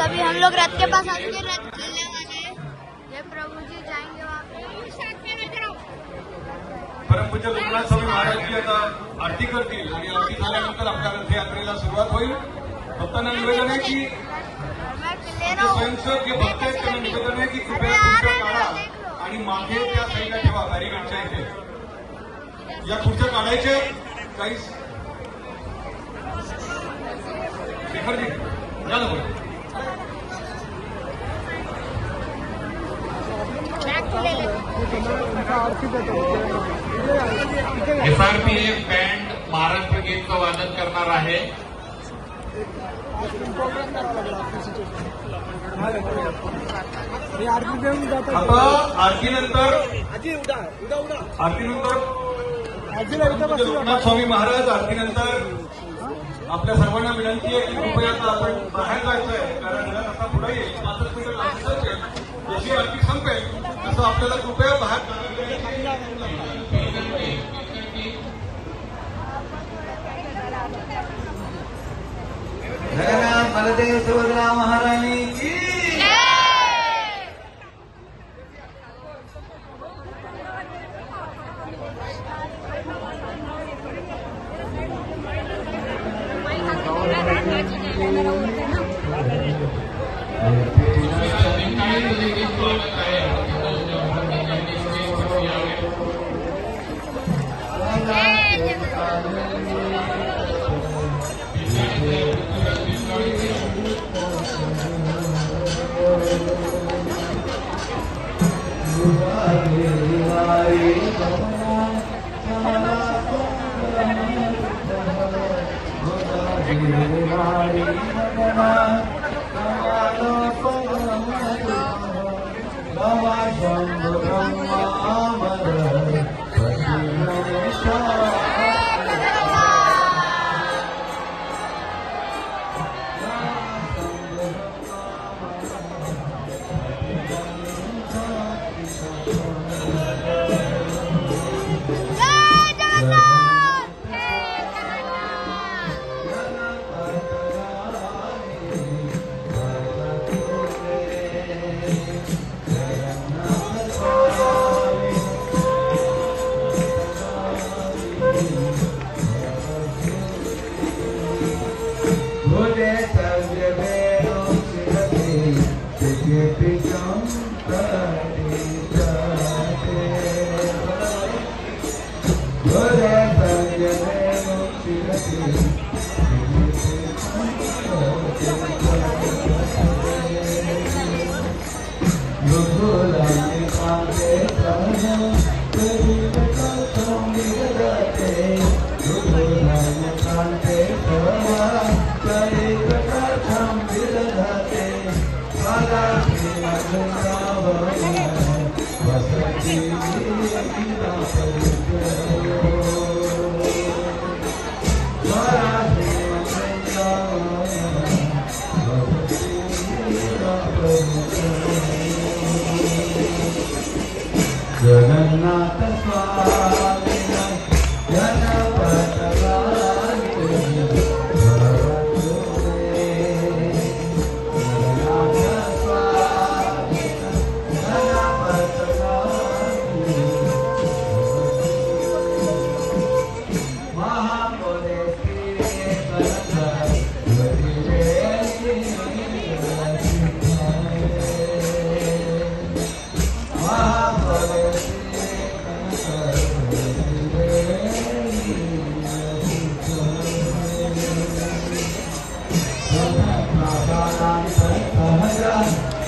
अभी हम लोग रथ के पास आ चुके, रथ चलने वाले हैं। ये प्रभु जी जाएंगे वहाँ पे। परम पूज्य लोकनाथ स्वामी महाराज जी आता आरती करतील आणि आरती झाल्यानंतर आपल्या रथयात्रेला सुरुवात होईल। भक्तांना निवेदन आहे की स्वयंसेवक जे भक्त आहेत त्यांना निवेदन आहे की कृपया खुर्च्या काढा आणि मागे त्या साईडला ठेवा बॅरिकेडच्या इथे। या खुर्च्या काढायच्या काही शेखरजी या ना बोल। SRPF बँड महाराष्ट्र गीतचं वादन करणार आहे। आता आरतीनंतर लोकनाथ स्वामी महाराज आरतीनंतर आपल्या सर्वांना विनंती आहे की कृपया आता आपण बाहेर जायचं आहे, कारण रथ आता पुढे येईल 5 मिनिटं आरती संपेल, जशी आरती संपेल तसं आपल्याला कृपया बाहेर जगन्नाथ बलदेव सुभद्रा महारानी की जगन्नाथ स्वामी Jagannatha